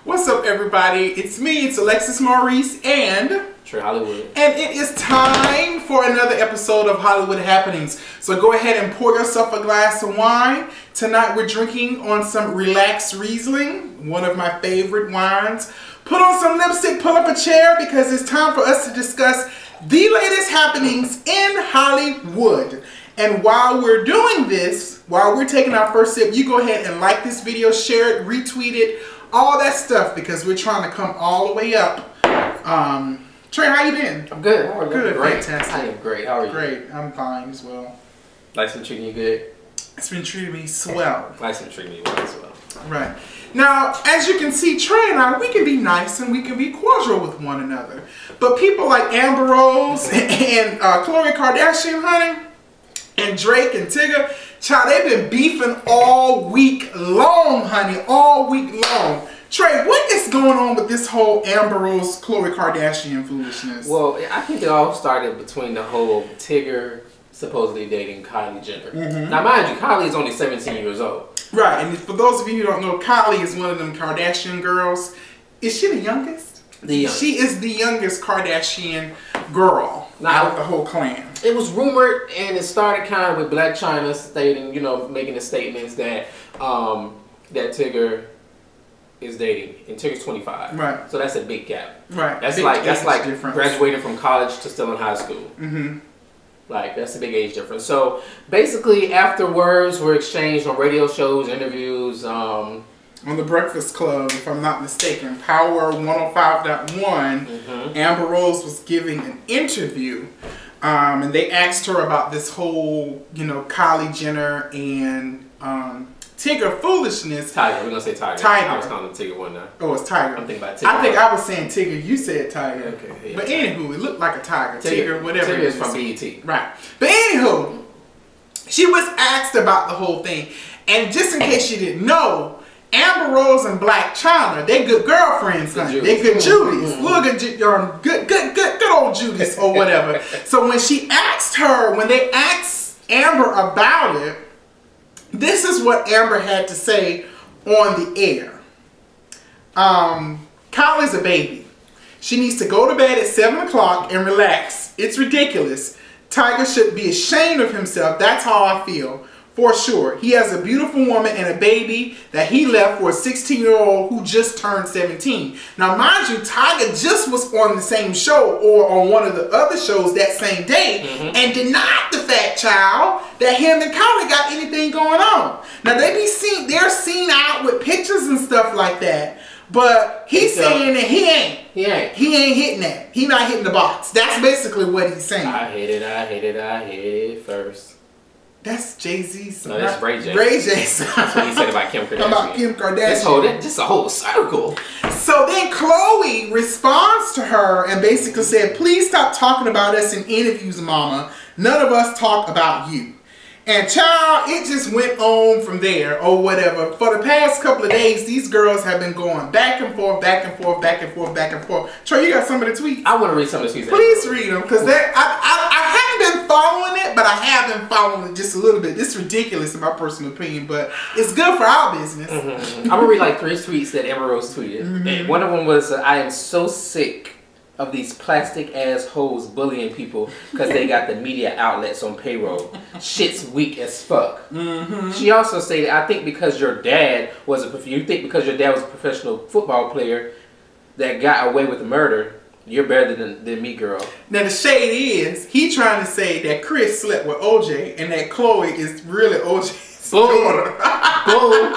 What's up, everybody? It's me, it's Alexis Maurice and Trey Hollywood. And it is time for another episode of Hollywood Happenings. So go ahead and pour yourself a glass of wine. Tonight we're drinking on some relaxed Riesling, one of my favorite wines. Put on some lipstick, pull up a chair, because it's time for us to discuss the latest happenings in Hollywood. And while we're doing this, while we're taking our first sip, you go ahead and like this video, share it, retweet it, all that stuff, because we're trying to come all the way up. Trey, how you been? I'm good. How are you? Good, great. Fantastic. I am great. How are you? Great. I'm fine as well. Life's been treating you good? It's been treating me swell. Life's been treating me well as well. Right. Now, as you can see, Trey and I, we can be nice and we can be cordial with one another. But people like AmberRose and Khloe Kardashian, honey, and Drake and Tyga, child, they've been beefing all week long, honey, all week long. Trey, what is going on with this whole AmberRose, Khloe Kardashian foolishness? Well, I think it all started between the whole Tigger supposedly dating Kylie Jenner. Now, mind you, Kylie is only 17 years old. Right, and for those of you who don't know, Kylie is one of them Kardashian girls. Is she the youngest? The youngest. She is the youngest Kardashian girl out of the whole clan. It was rumored, and it started kind of with Blac Chyna stating, you know, making the statements that that Tigger is dating, and Tigger's 25. Right. So that's a big gap. Right. That's big like difference. Graduating from college to still in high school. Like, that's a big age difference. So basically, after words were exchanged on radio shows, interviews, on The Breakfast Club, if I'm not mistaken, Power 105.1, AmberRose was giving an interview, and they asked her about this whole, you know, Kylie Jenner and Tigger foolishness. Tyga, we're gonna say Tyga. I was calling him Tigger one night. Oh, it's Tyga. I'm thinking about Tigger. I think I was saying Tigger. You said Tyga. Okay. Yeah, but anywho, it looked like a tiger. Tigger, whatever. Tigger is from BET. Right. But anywho, she was asked about the whole thing, and just in case you didn't know, AmberRose and Blac Chyna, they good girlfriends, honey. They good Judies. Good old Judies or whatever. So when she asked her, when they asked Amber about it, this is what Amber had to say on the air. Kylie's a baby. She needs to go to bed at 7 o'clock and relax. It's ridiculous. Tyga should be ashamed of himself. That's how I feel. For sure. He has a beautiful woman and a baby that he left for a 16-year-old who just turned 17. Now, mind you, Tyga just was on the same show or on one of the other shows that same day and denied the fact, child, that him and Kylie got anything going on. Now, they're seen out with pictures and stuff like that. But he's saying that he ain't hitting that. He not hitting the box. That's basically what he's saying. I hate it first. That's Jay-Z's. No, that's Ray J. Ray J's. That's what he said about Kim Kardashian. About Kim Kardashian. Just a whole circle. So then Khloe responds to her and basically said, please stop talking about us in interviews, mama. None of us talk about you. And child, it just went on from there or whatever. For the past couple of days, these girls have been going back and forth, back and forth, back and forth, back and forth. Trey, you got some of the tweets? I want to read some of the tweets. Please read them, because I haven't been following it, but I have been following it just a little bit. It's ridiculous in my personal opinion, but it's good for our business. I'm going to read like 3 tweets that AmberRose tweeted. And one of them was, I am so sick of these plastic assholes bullying people because they got the media outlets on payroll. Shit's weak as fuck. She also stated, I think because your dad was a professional football player that got away with murder, you're better than me, girl. Now the shade is, he trying to say that Chris slept with OJ and that Khloe is really OJ's daughter. Boom.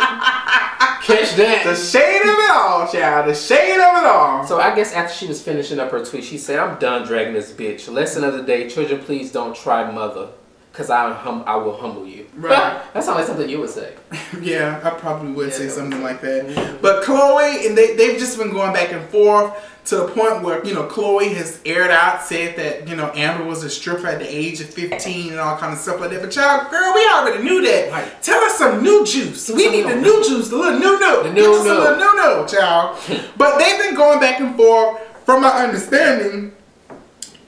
Catch that. The shade of it all, child. The shade of it all. So I guess after she was finishing up her tweet, she said, I'm done dragging this bitch. Lesson of the day, children, please don't try mother. Because I will humble you. Right. That sounds like something you would say. Yeah, I probably would say something like that. But Khloe, and they've just been going back and forth to the point where, you know, Khloe has aired out, said that, you know, Amber was a stripper at the age of 15 and all kind of stuff like that. But child, girl, we already knew that. Right. Tell us some new juice. We need the new juice, the little new. The little new, child. But they've been going back and forth. From my understanding,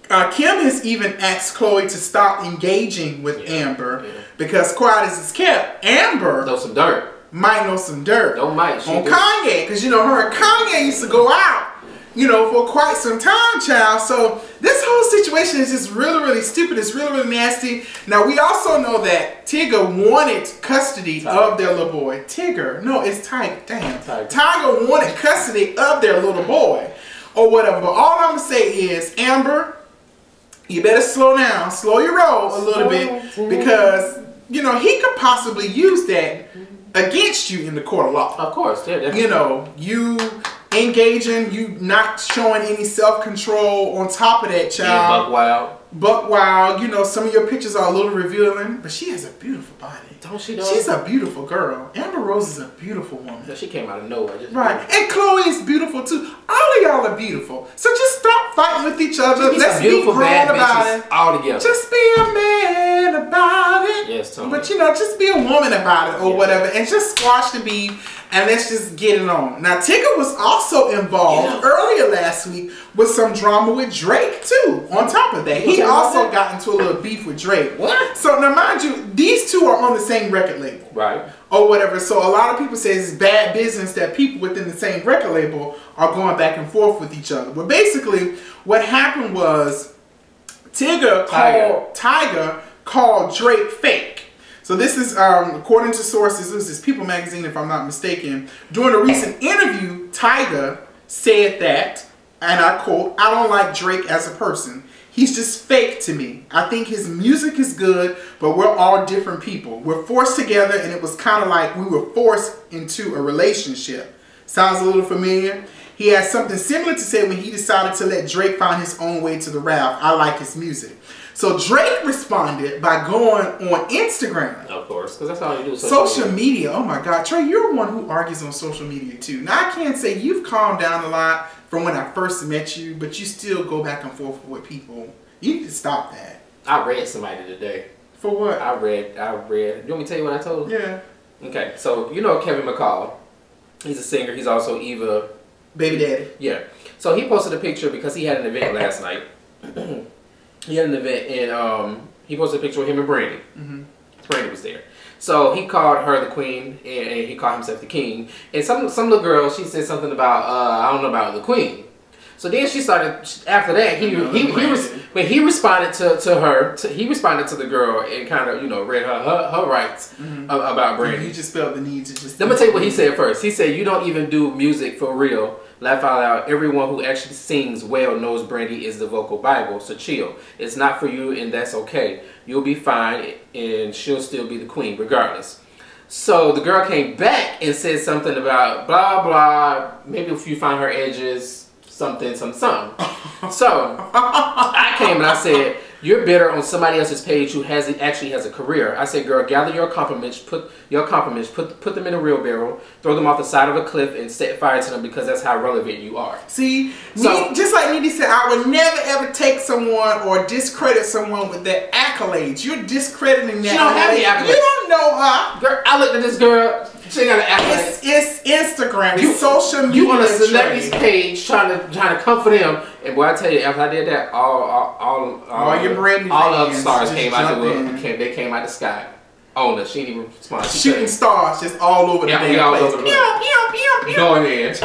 Kim has even asked Khloe to stop engaging with Amber because quiet as it's kept, Amber... Throw some dirt. might know some dirt on Kanye, because you know her and Kanye used to go out, you know, for quite some time, child. So this whole situation is just really, really stupid. It's really, really nasty. Now we also know that Tyga wanted custody of their little boy. Tigger, no, it's Tyga. Damn, Tyga wanted custody of their little boy, or whatever. But all I'm gonna say is, Amber, you better slow down, slow your roll a little bit, because you know he could possibly use that against you in the court of law. Of course, yeah, definitely. You know, you engaging, you not showing any self-control. On top of that, child, buck wild. You know, some of your pictures are a little revealing, but she has a beautiful body. Don't she know? She's a beautiful girl. AmberRose is a beautiful woman. Yeah, she came out of nowhere. Right. And Chloe is beautiful too. All of y'all are beautiful. So just stop fighting with each other. Let's be grown about it. All together. Just be a man about it. Yes, Tony. But you know, just be a woman about it or whatever, and just squash the beef. And let's just get it on. Now, Tyga was also involved earlier last week with some drama with Drake, too. On top of that, he also got into a little beef with Drake. What? So, now, mind you, these two are on the same record label. Right. Or whatever. So, a lot of people say it's bad business that people within the same record label are going back and forth with each other. But basically, what happened was Tyga called Drake fake. So this is, according to sources, this is People Magazine if I'm not mistaken. During a recent interview, Tyga said that, and I quote, "I don't like Drake as a person. He's just fake to me. I think his music is good, but we're all different people. We're forced together, and it was kind of like we were forced into a relationship." Sounds a little familiar? He had something similar to say when he decided to let Drake find his own way to the rap. "I like his music." So Drake responded by going on Instagram. Of course, because that's all you do. Social media. Oh my God. Trey, you're one who argues on social media too. Now I can't say you've calmed down a lot from when I first met you, but you still go back and forth with people. You need to stop that. I read somebody today. For what? I read. You want me to tell you what I told him? Yeah. Okay, so you know Kevin McCall. He's a singer. He's also Eva. Baby daddy. Yeah. So he posted a picture because he had an event last night. He had an event and he posted a picture with him and Brandy. Brandy was there. So he called her the queen and he called himself the king. And some little girl, she said something about, I don't know about the queen. So then she started, after that, he responded to her, he responded to the girl and kind of, you know, read her rights about Brandy. You just felt the need to just... Let me tell you what he said first. He said, "You don't even do music for real. Laugh out loud. Everyone who actually sings well knows Brandy is the vocal Bible, so chill. It's not for you and that's okay. You'll be fine and she'll still be the queen regardless." So the girl came back and said something about blah blah, maybe if you find her edges, something. So I came and I said, "You're bitter on somebody else's page who actually has a career." I said, "Girl, gather your compliments, put them in a wheelbarrow, throw them off the side of a cliff and set fire to them because that's how relevant you are." See, so, just like Needy said, I would never ever take someone or discredit someone with their accolades. You're discrediting that. She don't have any accolades. You don't know her. Girl, I looked at this girl. She ain't got an accolade. It's Instagram. It's social media. You on a celebrity's page trying to comfort them. And boy, I tell you, after I did that, all your Brandy all of the stars came out they came out the sky. Oh no, she didn't even respond. Shooting stars just all over the damn place. Pew. Going in.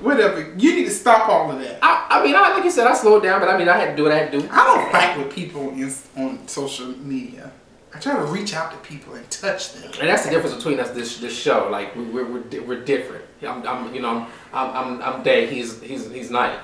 Whatever. You need to stop all of that. I mean, like you said, I slowed down, but I mean, I had to do what I had to do. I don't fight with people on social media. I try to reach out to people and touch them. And that's the difference between us. This show, like we're different. I'm Day. He's Night.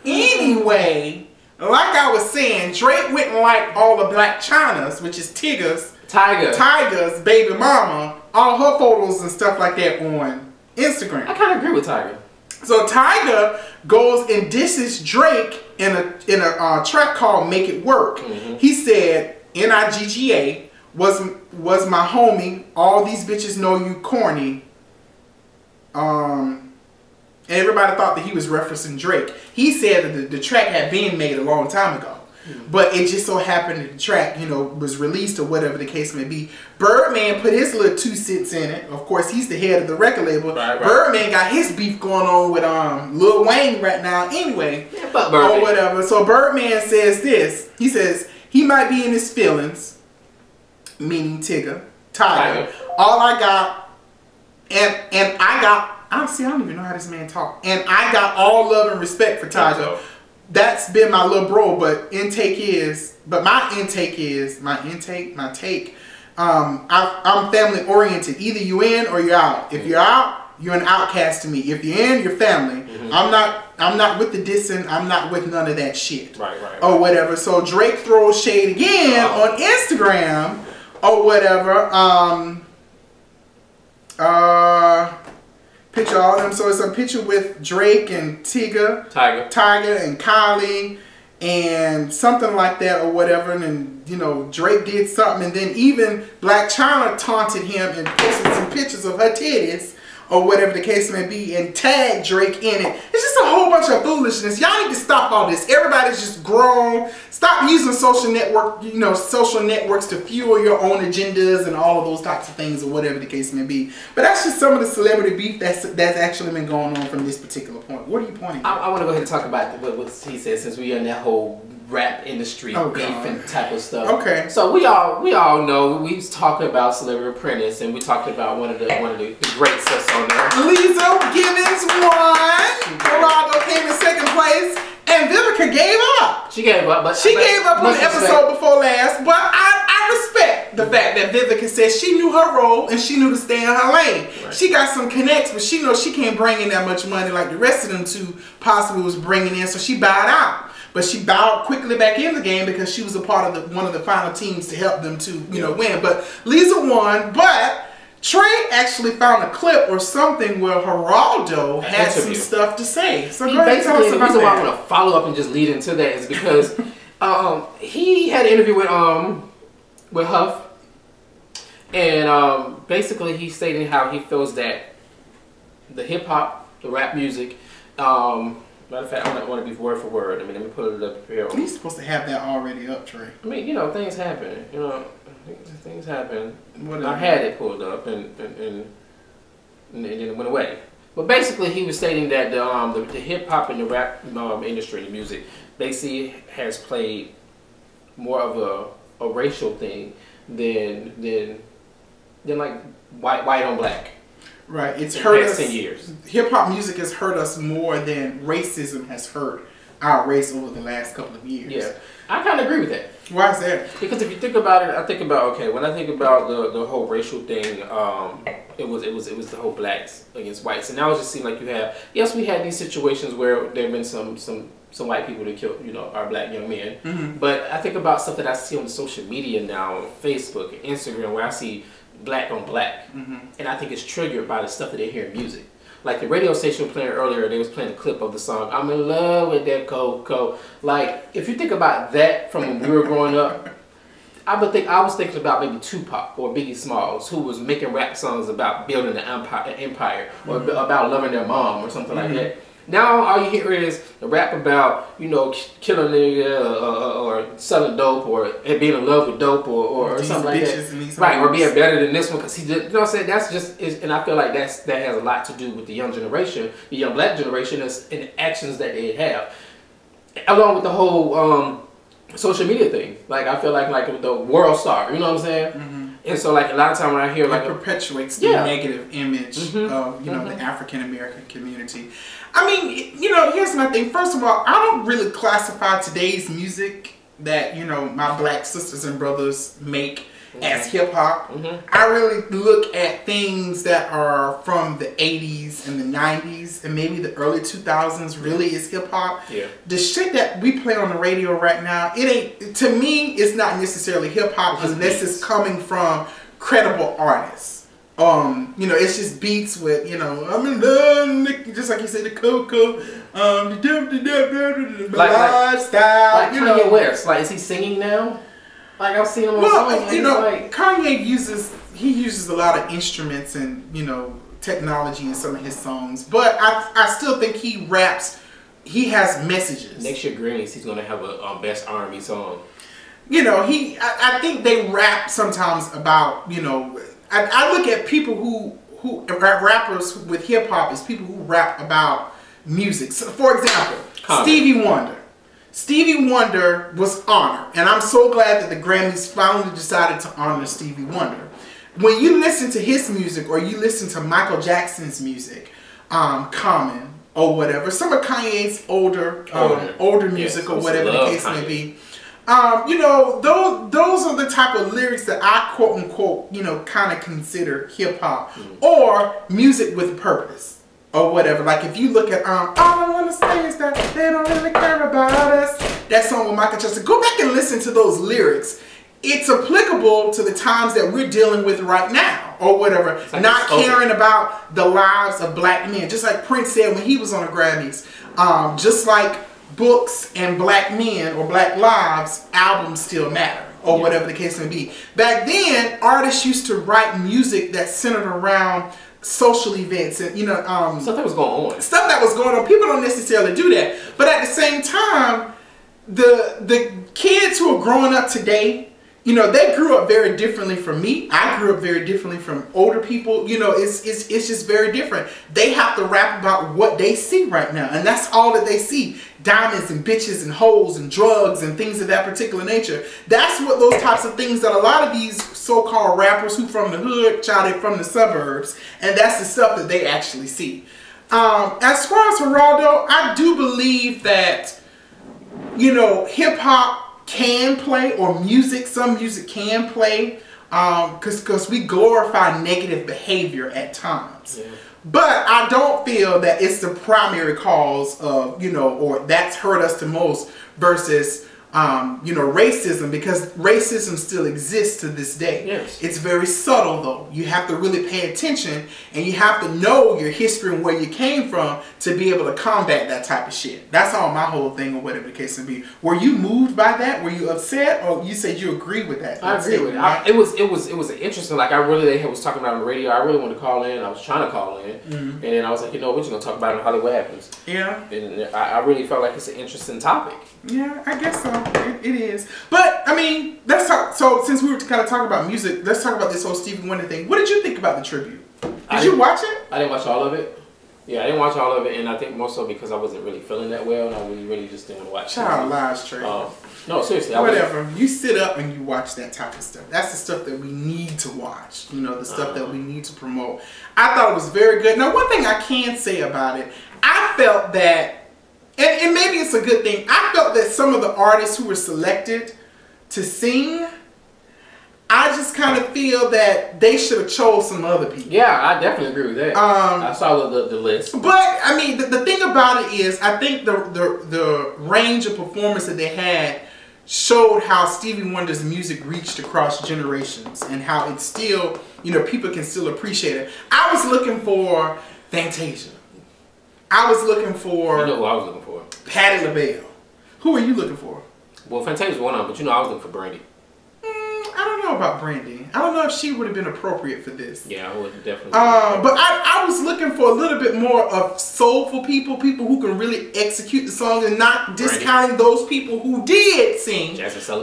Anyway, like I was saying, Drake wouldn't like all the Blac Chynas, which is Tyga's baby mama, all her photos and stuff like that on Instagram. I kind of agree with Tyga. So Tyga goes and disses Drake in a track called "Make It Work." He said, "NIGGA was my homie. All these bitches know you corny." And everybody thought that he was referencing Drake. He said that the track had been made a long time ago. but it just so happened that the track, you know, was released or whatever the case may be. Birdman put his little 2 cents in it. Of course, he's the head of the record label. Right. Birdman got his beef going on with Lil Wayne right now anyway. Yeah, fuck Birdman. Or whatever. So Birdman says this. He says, he might be in his feelings, meaning Tyga. All I got, and I got, honestly, I don't even know how this man talk. And I got all love and respect for Tyga. That's been my little bro, but my take, I'm family oriented. Either you in or you're out. If you're out, you're an outcast to me. If you're in, you're family. I'm not with the dissing. I'm not with none of that shit. Right. Or whatever. So Drake throws shade again on Instagram or whatever. Picture all of them. So it's a picture with Drake and Tyga and Kylie and something like that or whatever. And then, you know, Drake did something, and then even Blac Chyna taunted him and posted some pictures of her titties or whatever the case may be and tagged Drake in it. It's just a whole bunch of foolishness. Y'all need to stop all this. Everybody's just grown. Stop using social networks to fuel your own agendas and all of those types of things or whatever the case may be. But that's just some of the celebrity beef that's actually been going on from this particular point. What are you pointing at? I want to go ahead and talk about what he said, since we're in that whole rap industry beef and type of stuff. Okay. So we all know, we was talking about Celebrity Apprentice, and we talked about one of the greats that's on there. Leeza, Gibbons won. Geraldo came in second place. And Vivica gave up. She gave up, but she gave up on the episode before last. But I respect the fact that Vivica said she knew her role and she knew to stay in her lane. Right. She got some connects, but she knows she can't bring in that much money like the rest of them two possibly was bringing in. So she bowed out. But she bowed quickly back in the game because she was a part of one of the final teams to help them to win. But Leeza won. But Trey actually found a clip or something where Geraldo had some stuff to say. So go ahead and tell us about that. The reason why I want to follow up and just lead into that is because he had an interview with Huff, and basically he's stating how he feels that the hip hop, the rap music, matter of fact, I don't want to be word for word. I mean, let me put it up here. He's supposed to have that already up, Trey. I mean, you know, things happen. You know, things happen. I had it pulled up, and then it went away. But basically, he was stating that the hip hop and the rap industry, the music, basically has played more of a racial thing than like white on black. Right, it's hurt us. 10 years. Hip hop music has hurt us more than racism has hurt our race over the last couple of years. Yeah, I kind of agree with that. Why is that? Because if you think about it, I think about when I think about the whole racial thing, it was the whole blacks against whites, and now it just seemed like we had these situations where there have been some white people that killed our black young men, but I think about stuff that I see on social media now, on Facebook and Instagram, where I see black on black, and I think it's triggered by the stuff that they hear in music. Like the radio station playing earlier, they was playing a clip of the song "I'm in Love with That Coco." Like, if you think about that from when we were growing up, I was thinking about maybe Tupac or Biggie Smalls, who was making rap songs about building an empire or about loving their mom or something like that. Now all you hear is a rap about, killing a nigga or selling dope or being in love with dope or something like that. Right, or being better than this one because he did. You know what I'm saying? That's just, and I feel like that has a lot to do with the young generation, the young black generation, and the actions that they have, along with the whole social media thing. Like, I feel like the world star. You know what I'm saying? And so, like, a lot of time when I hear, like, it perpetuates the negative image of the African American community. I mean, here's my thing. First of all, I don't really classify today's music that my black sisters and brothers make as hip hop. I really look at things that are from the 80s and the 90s and maybe the early 2000s really is hip hop. Yeah. The shit that we play on the radio right now, it ain't, to me, it's not necessarily hip hop unless it's coming from credible artists. It's just beats with, I'm in love, just like you said, the Coco, the lifestyle. Like Kanye West, like, is he singing now? Like, I've seen him on songs. Kanye uses a lot of instruments and, technology in some of his songs. But I still think he raps he has messages. Next year Grammys, he's gonna have a best R&B song. You know, I think they rap sometimes about, you know, I look at people who rappers with hip hop as people who rap about music. So, for example, Stevie Wonder. Stevie Wonder was honored, and I'm so glad that the Grammys finally decided to honor Stevie Wonder. When you listen to his music, or you listen to Michael Jackson's music, Common or whatever, some of Kanye's older music, or whatever the case may be. You know, those are the type of lyrics that I quote unquote, you know, kind of consider hip hop or music with purpose or whatever. Like if you look at all I want to say is that they don't really care about us. That song with Michael Jackson. Go back and listen to those lyrics. It's applicable to the times that we're dealing with right now or whatever. Like not caring about the lives of black men. Just like Prince said when he was on the Grammys. Just like books and black men or black lives, albums still matter or whatever the case may be. Back then, artists used to write music that centered around social events and, you know, stuff that was going on. Stuff that was going on. People don't necessarily do that. But at the same time, the kids who are growing up today, you know, they grew up very differently from me. I grew up very differently from older people. You know, it's just very different. They have to rap about what they see right now. And that's all that they see. Diamonds and bitches and hoes and drugs and things of that particular nature. That's what those types of things that a lot of these so-called rappers who from the hood, child, from the suburbs. And that's the stuff that they actually see. As far as Geraldo, I do believe that, you know, hip-hop can play, or music, some music can play, because we glorify negative behavior at times. Yeah. But I don't feel that it's the primary cause of, you know, or that's hurt us the most versus, you know, racism, because racism still exists to this day. Yes. It's very subtle though. You have to really pay attention, and you have to know your history and where you came from to be able to combat that type of shit. That's all my whole thing, or whatever the case may be. Were you moved by that? Were you upset, or you said you agree with that? I agree with it. Right? It was interesting. Like I was talking about on the radio. I really wanted to call in. I was trying to call in, and then I was like, you know, we're just gonna talk about it in Hollywood Happens. Yeah. And I really felt like it's an interesting topic. Yeah, I guess so. It is. But, I mean, let's talk. So, since we were kind of talking about music, let's talk about this whole Stevie Wonder thing. What did you think about the tribute? Did you watch it? I didn't watch all of it. Yeah, I didn't watch all of it, and I think more so because I wasn't really feeling that well, and I really just didn't want to watch it. Child lies, Trey. No, seriously. Whatever. You sit up and you watch that type of stuff. That's the stuff that we need to watch. You know, the stuff that we need to promote. I thought it was very good. Now, one thing I can say about it, I felt that, and maybe it's a good thing, I felt that some of the artists who were selected to sing, I just kind of feel that they should have chose some other people. Yeah, I definitely agree with that. I saw the list. But, I mean, the thing about it is, I think the range of performance that they had showed how Stevie Wonder's music reached across generations and how it's still, you know, people can still appreciate it. I was looking for Fantasia. I was looking for... You know who I was looking for? Patti LaBelle. Who are you looking for? Well, Fantasia's one of them, but you know I was looking for Brandy. I don't know about Brandy. I don't know if she would have been appropriate for this. Yeah, I would definitely. But I was looking for a little bit more of soulful people who can really execute the song and not discounting those people who did sing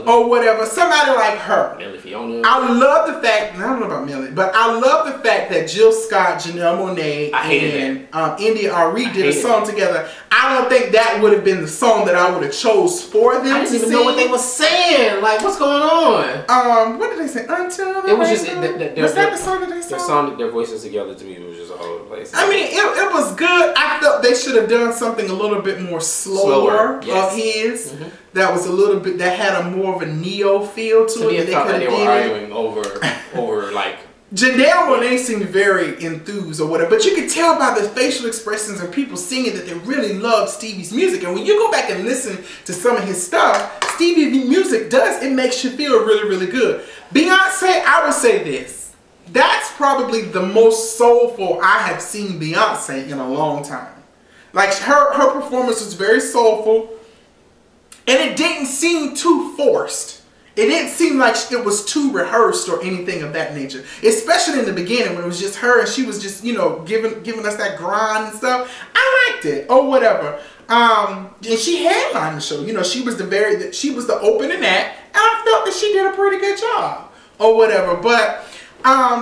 or whatever. Somebody like her. Melly Fiona. I love the fact, I don't know about Melly, but I love the fact that Jill Scott, Janelle Monáe, and India Arie did a song together. I don't think that would have been the song that I would have chose for them. I didn't even know what they were saying. Like, what's going on? What did they say? Until the it was just was that the song that they sang? Their voices together to me was just all over the place. I mean, it was good. I felt they should have done something a little bit more slower. Of his. That was a little bit, that had a more of a neo feel to it. Me, it felt like they were arguing over like. Janelle Monáe seemed very enthused or whatever, but you could tell by the facial expressions of people singing that they really loved Stevie's music. And when you go back and listen to some of his stuff, Stevie's music it makes you feel really, really good. Beyonce, I would say this. That's probably the most soulful I have seen Beyonce in a long time. Like, her performance was very soulful, and it didn't seem too forced. It didn't seem like it was too rehearsed or anything of that nature. Especially in the beginning when it was just her and she was just, you know, giving us that grind and stuff. I liked it or whatever. And she headlined the show. You know, she was the opening act, and I felt that she did a pretty good job or whatever. But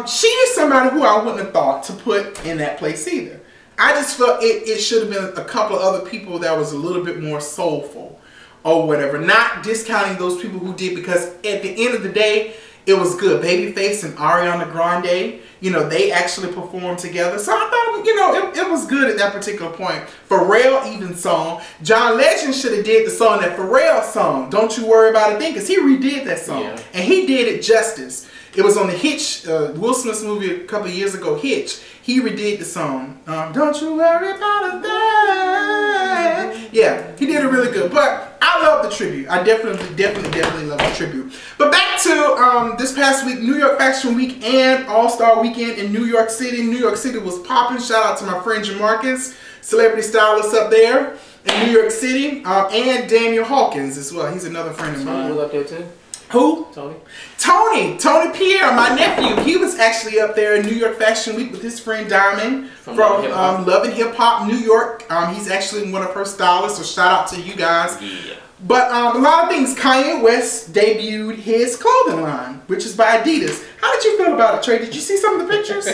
she is somebody who I wouldn't have thought to put in that place either. I just felt it should have been a couple of other people that was a little bit more soulful or whatever. Not discounting those people who did, because at the end of the day, it was good. Babyface and Ariana Grande, you know, they actually performed together. So I thought, you know, it was good at that particular point. Pharrell even sung. John Legend should have did the song that Pharrell sung, Don't You Worry About a Thing, because he redid that song. Yeah. And he did it justice. It was on the Hitch, Will Smith's movie a couple of years ago, Hitch. He redid the song, Don't You Worry About a Thing. Yeah, he did it really good. But I love the tribute. I definitely love the tribute. But back to this past week, New York Fashion Week and All-Star Weekend in New York City. New York City was popping. Shout out to my friend Jamarcus, celebrity stylist up there in New York City. And Daniel Hawkins as well. He's another friend of mine. He was up there too? Who? Tony Pierre, my nephew. He was actually up there in New York Fashion Week with his friend Diamond from Love and Hip Hop New York. He's actually one of her stylists, so shout out to you guys. Yeah. But a lot of things. Kanye West debuted his clothing line, which is by Adidas. How did you feel about it, Trey? Did you see some of the pictures?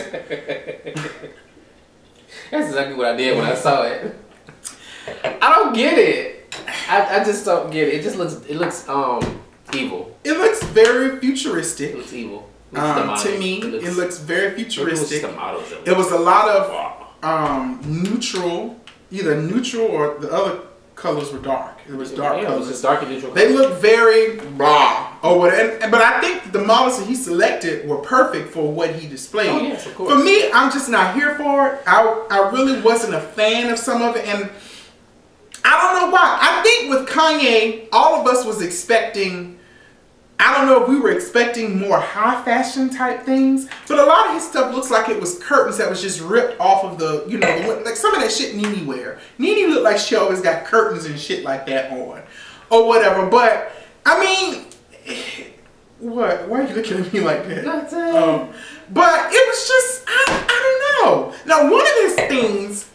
That's exactly what I did when I saw it. I don't get it. I just don't get it. It just looks evil. It looks very futuristic. It looks evil. To me, it looks very futuristic. It was a lot of neutral, either neutral or the other colors were dark. It was dark colors. It was just dark and neutral. They look very raw or whatever. But I think the models that he selected were perfect for what he displayed. Oh, yes, of course. For me, I'm just not here for it. I really wasn't a fan of some of it, and I don't know why. I think with Kanye, all of us was expecting, I don't know if we were expecting more high fashion type things, but a lot of his stuff looks like it was curtains that was just ripped off of the, you know, like some of that shit Nene wear. Nene looked like she always got curtains and shit like that on, or whatever. But I mean, what? Why are you looking at me like that? Nothing. But it was just, I don't know. Now, one of his things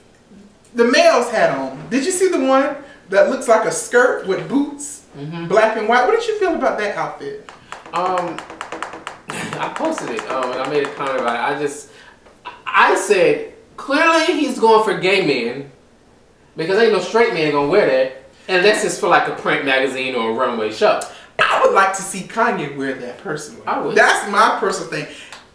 the males had on. Did you see the one that looks like a skirt with boots? Black and white. What did you feel about that outfit? I posted it and I made a comment about it. I said clearly he's going for gay men, because ain't no straight man gonna wear that unless it's for like a print magazine or a runway show. I would like to see Kanye wear that personally. I would. That's my personal thing.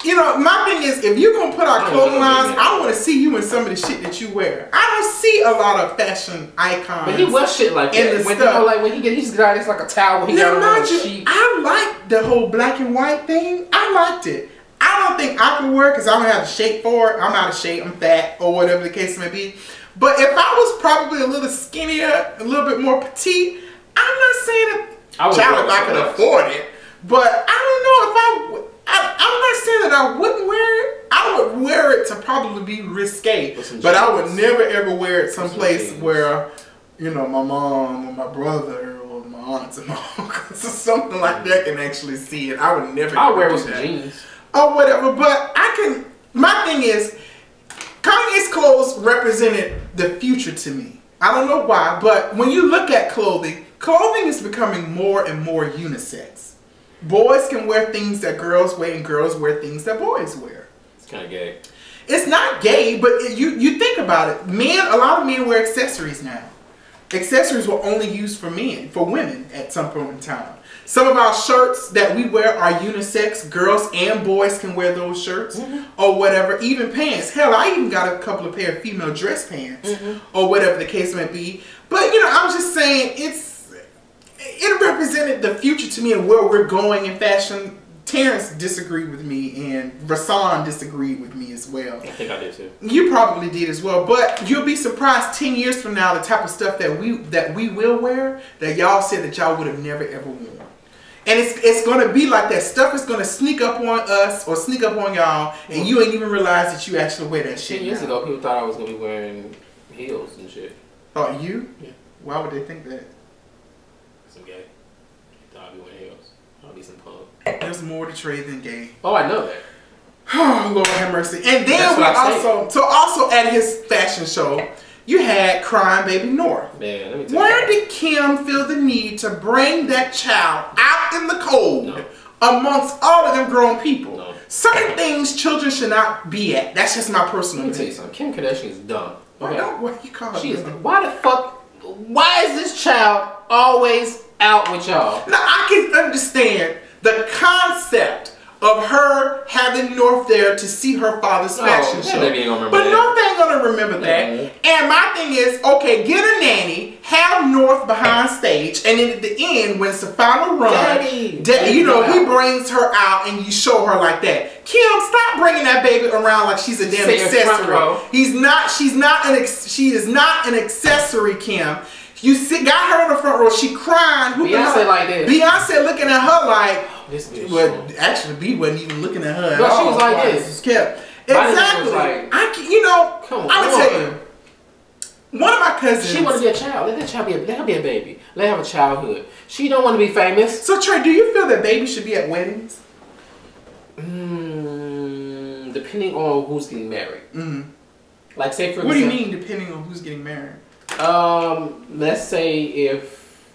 You know, my thing is, if you're going to put out clothing lines, I want to see you in some of the shit that you wear. I don't see a lot of fashion icons. But he wears shit like that. When, you know, like when he gets got it's like a towel. He got on a sheet. I like the whole black and white thing. I liked it. I don't think I could wear it because I don't have the shape for it. I'm out of shape. I'm fat, or whatever the case may be. But if I was probably a little skinnier, a little bit more petite, I'm not saying that if I could afford it. But I don't know if I'm not saying that I wouldn't wear it. I would wear it to probably be risque, but I would never ever wear it someplace where, you know, my mom or my brother or my aunts and my uncles or something like that can actually see it. I would never. I'll wear it with some jeans or whatever. But I can. My thing is, Kanye's clothes represented the future to me. I don't know why, but when you look at clothing is becoming more and more unisex. Boys can wear things that girls wear, and girls wear things that boys wear. It's kind of gay. It's not gay, but you think about it. A lot of men wear accessories now. Accessories were only used for men, for women at some point in time. Some of our shirts that we wear are unisex. Girls and boys can wear those shirts or whatever. Even pants. Hell, I even got a couple of pair of female dress pants or whatever the case may be. But, you know, I'm just saying it represented the future to me and where we're going in fashion. Terrence disagreed with me, and Rasan disagreed with me as well. I think I did too. You probably did as well, but you'll be surprised 10 years from now the type of stuff that we will wear that y'all said that y'all would have never ever worn. And it's going to be like that. Stuff is going to sneak up on us or sneak up on y'all, and you ain't even realize that you actually wear that shit. 10 years ago, people thought I was going to be wearing heels and shit. Thought you? Yeah. Why would they think that? I'm gay. Thought I'd be wearing heels. I'll be some punk. There's more to trade than gay. Oh, I know that. Oh, Lord have mercy. And then we also at his fashion show, you had crying baby North. Man, let me tell Where did Kim feel the need to bring that child out in the cold amongst all of them grown people? No. Certain things children should not be at. That's just my personal Let me tell you opinion. something. Kim Kardashian is dumb. Okay? What you call She is. it? Why the fuck? Why is this child always out with y'all? Now I can understand the concept of her having North there to see her father's fashion show. Baby ain't gonna remember but that. North ain't gonna remember that. And my thing is, okay, get a nanny, have North behind stage, and then at the end, when it's the final run, Daddy, you know, he brings her out and you show her like that. Kim, stop bringing that baby around like she's a damn accessory. She is not an accessory, Kim. You got her in the front row. She crying. Beyonce like this. Beyonce looking at her like. This bitch. Well, actually, B wasn't even looking at her. But she was like this. Exactly. Like, I'm gonna tell you. One of my cousins. She want to be a child. Let her be a baby. Let her have a childhood. She don't want to be famous. So Trey, do you feel that babies should be at weddings? Depending on who's getting married. Like, say for example. What do you mean, depending on who's getting married? Let's say if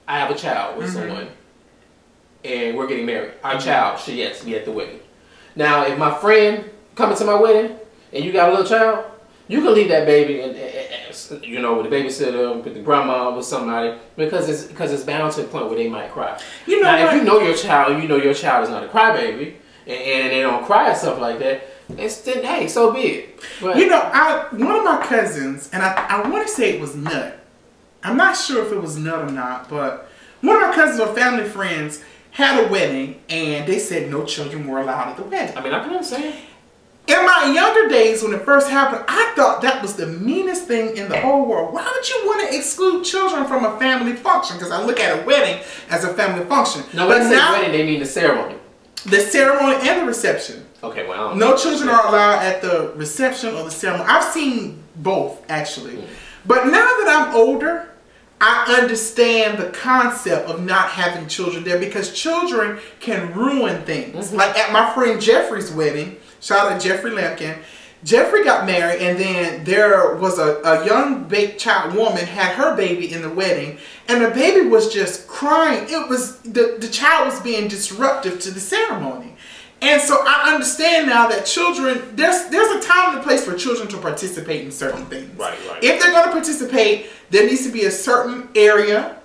I have a child with someone and we're getting married, our child should yes be at the wedding. Now, if my friend coming to my wedding and you got a little child, you can leave that baby and you know, with the babysitter, with the grandma, with somebody, because it's bound to a point where they might cry. You know, now, if you know your child and you know your child is not a crybaby and they don't cry and stuff like that, it's then, hey, so be it. But, you know, one of my cousins, and I want to say it was Nut. I'm not sure if it was Nut or not, but one of my cousins or family friends had a wedding, and they said no children were allowed at the wedding. I mean, I can understand. In my younger days, when it first happened, I thought that was the meanest thing in the whole world. Why would you want to exclude children from a family function? Because I look at a wedding as a family function. No, when they say wedding, they mean the ceremony. The ceremony and the reception. Okay, well, no children are allowed at the reception or the ceremony. I've seen both, actually. But now that I'm older, I understand the concept of not having children there because children can ruin things. Like at my friend Jeffrey's wedding, shout out to Jeffrey Lampkin. Jeffrey got married, and then there was a young child woman had her baby in the wedding, and the baby was just crying. It was the child was being disruptive to the ceremony. And so I understand now that children, there's a time and a place for children to participate in certain things. Right. If they're going to participate, there needs to be a certain area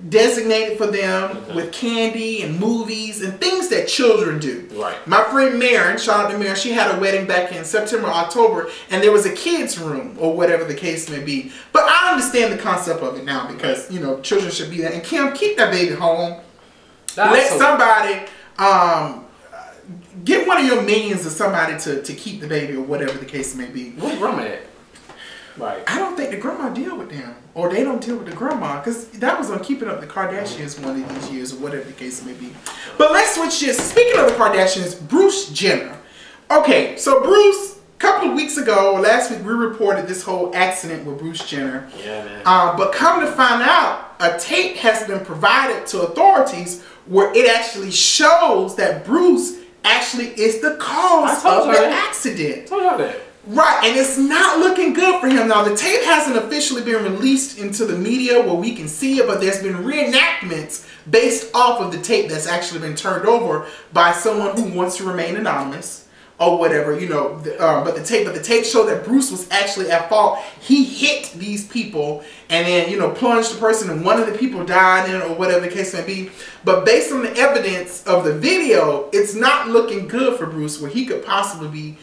designated for them with candy and movies and things that children do. Right. My friend Marin, shout out to Marin, she had a wedding back in September, October, and there was a kids room or whatever the case may be. But I understand the concept of it now because, you know, children should be there. And Kim, keep that baby home. Let somebody... get one of your minions or somebody to keep the baby or whatever the case may be. Where's grandma at? Right. I don't think the grandma deal with them. Or they don't deal with the grandma. Because that was on Keeping Up the Kardashians one of these years or whatever the case may be. But let's switch this. Speaking of the Kardashians, BruceJenner. Okay, so Bruce, a couple of weeks ago, or last week, we reported this whole accident with BruceJenner. Yeah, man. But come to find out, a tape has been provided to authorities where it actually shows that Bruce actually is the cause of the accident. I told y'all that. Right, and it's not looking good for him. Now, the tape hasn't officially been released into the media where we can see it, but there's been reenactments based off of the tape that's actually been turned over by someone who wants to remain anonymous or whatever, you know. But the tape showed that Bruce was actually at fault. He hit these people and then, you know, plunged the person, and one of the people died in it or whatever the case may be. But based on the evidence of the video, it's not looking good for Bruce, where he could possibly be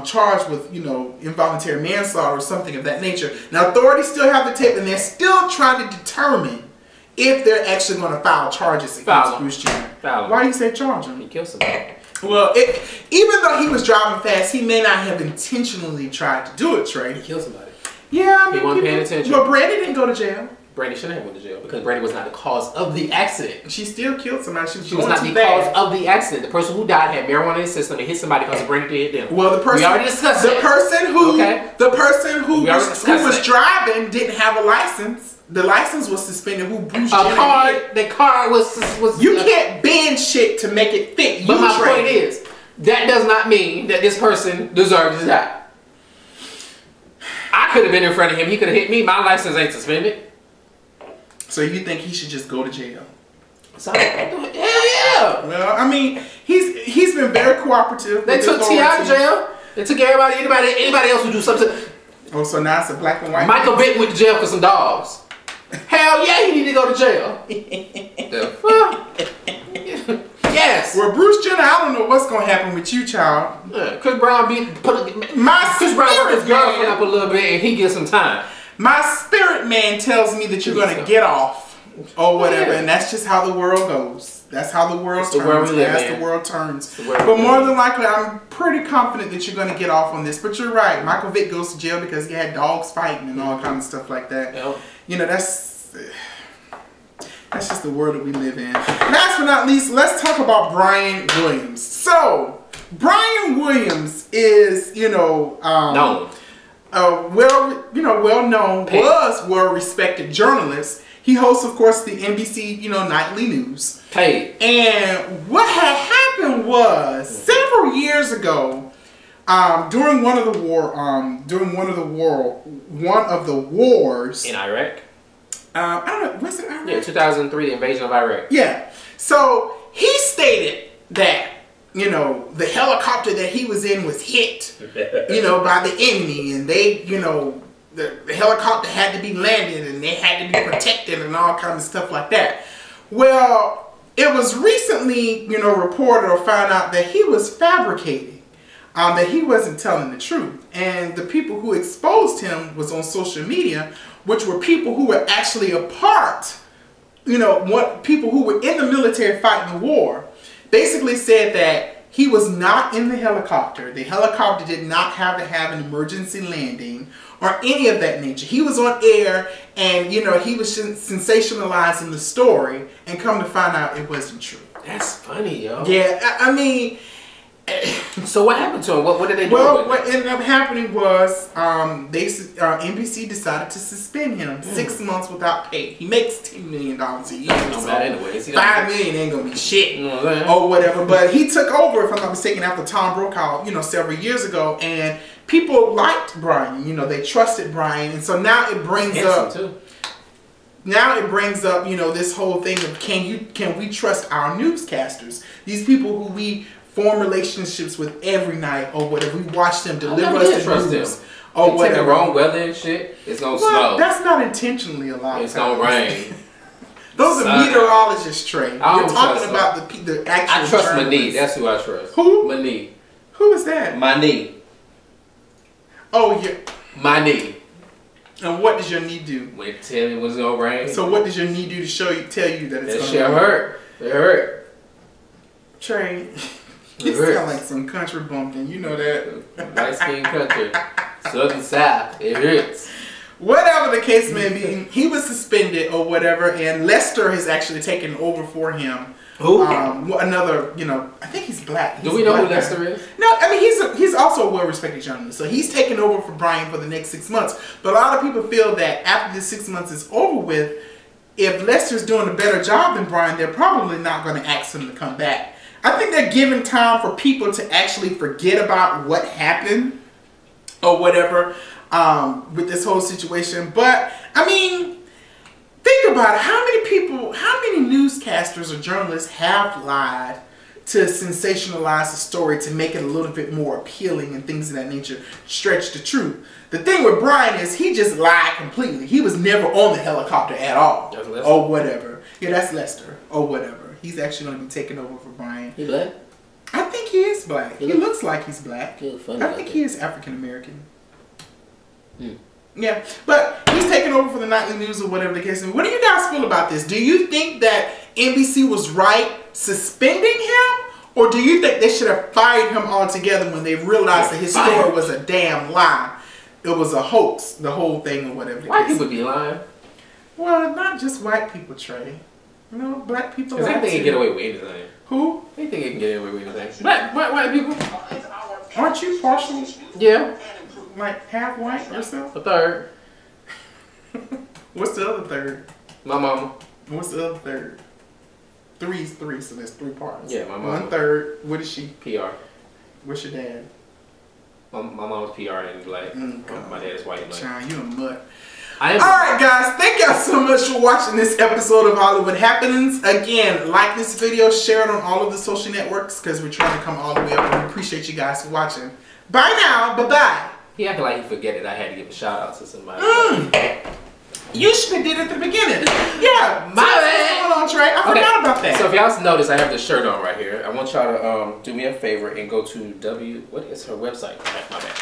charged with, you know, involuntary manslaughter or something of that nature. Now, authorities still have the tape, and they're still trying to determine if they're actually going to file charges against BruceJenner. Why do you say charge him? He killed somebody. Well, even though he was driving fast, he may not have intentionally tried to do it, Trey. He killed somebody. Yeah, I mean, he wasn't paying attention. Well, Brandy didn't go to jail. Brandy shouldn't have went to jail because Brandy was not the cause of the accident. She still killed somebody. She was not the cause of the accident. The person who died had marijuana in his system and hit somebody because Brandy did them. Well, the person we already discussed the person who who was driving didn't have a license. The license was suspended. Who BruceJenner? The car was. You can't bend shit to make it fit. But my point is, that does not mean that this person deserves to die. could have been in front of him. He could have hit me. My license ain't suspended. So you think he should just go to jail? So, hell yeah. Well, I mean, he's been very cooperative. They took T.I. to jail. They took anybody else who do something. Oh, so now it's a black and white. Michael Vick went to jail for some dogs. Hell yeah, he need to go to jail. The fuck? Yes. Well, BruceJenner, I don't know what's gonna happen with you, child. Chris Brown Chris Brown worked his girlfriend up a little bit, and he gets some time. My spirit man tells me that you're gonna get off or whatever, and that's just how the world goes. That's how the world turns. The world turns. But more than likely, I'm pretty confident that you're gonna get off on this. But you're right. Michael Vick goes to jail because he had dogs fighting and all kinds of stuff like that. Yep. You know, that's just the world that we live in. Last but not least, let's talk about BrianWilliams. So, BrianWilliams is, known. well-known, was well-respected journalist. He hosts, of course, the NBC, nightly news. Paid. And what had happened was several years ago, during one of the wars in Iraq. I don't know. Was it Iraq? Yeah, 2003 invasion of Iraq. Yeah. So he stated that the helicopter that he was in was hit, by the enemy, and they, the helicopter had to be landed and they had to be protected and all kinds of stuff like that. Well, it was recently, reported or found out that he was fabricating, that he wasn't telling the truth. And the people who exposed him was on social media, which were people who were actually a part, people who were in the military fighting the war, basically said that he was not in the helicopter. The helicopter did not have to have an emergency landing or any of that nature. He was on air and, he was sensationalizing the story, and come to find out it wasn't true. That's funny, yo. Yeah, I mean... So what happened to him? What did they do? Well, what ended up happening was NBC decided to suspend him 6 months without pay. He makes $10 million a year. So $5 million ain't gonna be shit or whatever. But he took over, if I'm not mistaken, after Tom Brokaw, several years ago, and people liked Brian. They trusted Brian, and so now it brings up. Now it brings up, this whole thing of can we trust our newscasters? These people who we form relationships with every night or whatever. We watch them deliver us the news or whatever. Take the wrong weather and shit, it's gonna snow. That's not intentionally a lot. It's gonna rain. Those are meteorologists, Trey. You're talking about the actual. I trust Mani. That's who I trust. Who? Mani. Who is that? Mani. Oh yeah. Mani. And what does your knee do? Wait, tell me what's gonna rain. So what does your knee do to tell you that it's gonna rain? That shit hurt. It hurt. Trey. You sound like some country bumpkin, you know that. Light skin country. Southern South. It hurts. Whatever the case may be, he was suspended or whatever, and Lester has actually taken over for him. Who? Another, I think he's black. Do we know who Lester is? No, I mean, he's also a well-respected journalist. So he's taken over for Brian for the next 6 months. But a lot of people feel that after the 6 months is over with, if Lester's doing a better job than Brian, they're probably not going to ask him to come back. I think they're giving time for people to actually forget about what happened or whatever with this whole situation. But, I mean, think about it. How many newscasters or journalists have lied to sensationalize the story to make it a little bit more appealing and things of that nature, stretch the truth? The thing with Brian is he just lied completely. He was never on the helicopter at all. That's Lester. Or whatever. Yeah, that's Lester or whatever. He's actually going to be taking over for Brian. He black? I think he is black. He looks like he's black. He funny I think he is African-American. Hmm. Yeah, but he's taking over for the nightly news or whatever the case is. What do you guys feel about this? Do you think that NBC was right suspending him? Or do you think they should have fired him altogether when they realized that his story was a damn lie? It was a hoax, the whole thing or whatever. White people be lying. Well, not just white people, Trey. Black people. Because they think they can get away with anything. Who? They think they can get away with anything. White people. Aren't you partial? Yeah. Like half white yourself? A third. What's the other third? My mama. What's the other third? Three's three, so there's 3 parts. Yeah, my mama. 1/3. What is she? PR. What's your dad? My mom's PR and Blac. My dad is white. Child, you a mutt. Alright guys, thank y'all so much for watching this episode of Hollywood Happenings. Again, like this video, share it on all of the social networks because we're trying to come all the way up, and we appreciate you guys for watching. Bye now, bye-bye. He acted like he forget it. I had to give a shout out to somebody. You should have did it at the beginning. Yeah, my bad. Hold on, Trey. I forgot about that. So if y'all notice, I have this shirt on right here. I want y'all to do me a favor and go to what is her website? My bad.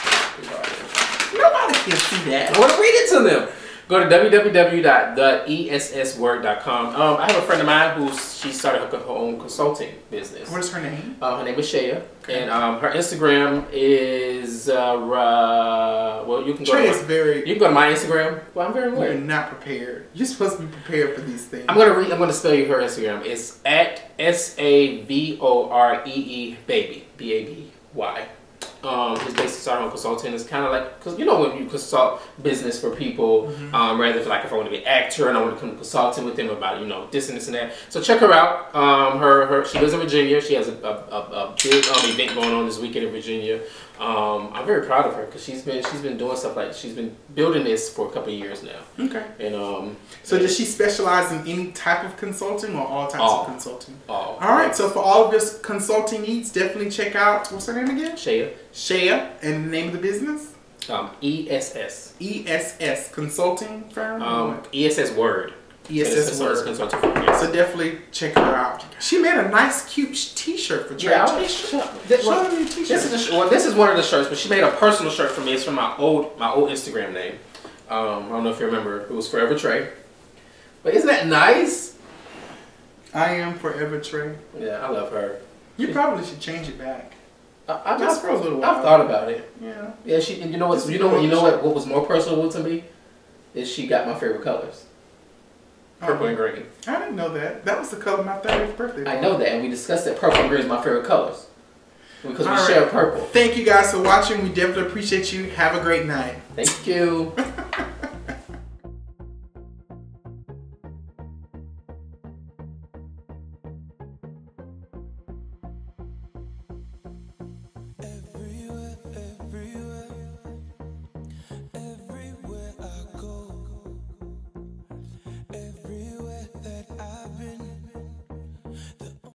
Nobody can see that. I want to read it to them. Go to www.theessword.com. I have a friend of mine who she started her own consulting business. What is her name? Her name is Shaya, and her Instagram is well, you can go. You can go to my Instagram. Well, I'm very aware. You're not prepared. You're supposed to be prepared for these things. I'm gonna spell you her Instagram. It's at SAVOREE baby BABY. His basically started on consulting. It's kind of like, because you know when you consult business for people, rather than like if I want to be an actor and I want to come consulting with them about this and this and that. So check her out. She lives in Virginia. She has a big event going on this weekend in Virginia. I'm very proud of her because she's been doing stuff like she's been building this for a couple of years now. Okay. And so does she specialize in any type of consulting or all types of consulting? All right. So for all of your consulting needs, definitely check out, what's her name again? Shaya. And the name of the business? ESS. ESS consulting firm. ESS Word. ESS Word. Consulting firm. So definitely check her out. She made a nice, cute T-shirt for Trey. This is one of the shirts, but she made a personal shirt for me. It's from my old Instagram name. I don't know if you remember. It was Forever Trey. But isn't that nice? I am Forever Trey. Yeah, I love her. You probably should change it back. Just for a little while. I've thought about it. Yeah. Yeah. You know what? What was more personal to me is she got my favorite colors. Purple and green. I didn't know that. That was the color of my 30th birthday. I know that, and we discussed that purple and green is my favorite colors because we share purple. Thank you guys for watching. We definitely appreciate you. Have a great night. Thank you.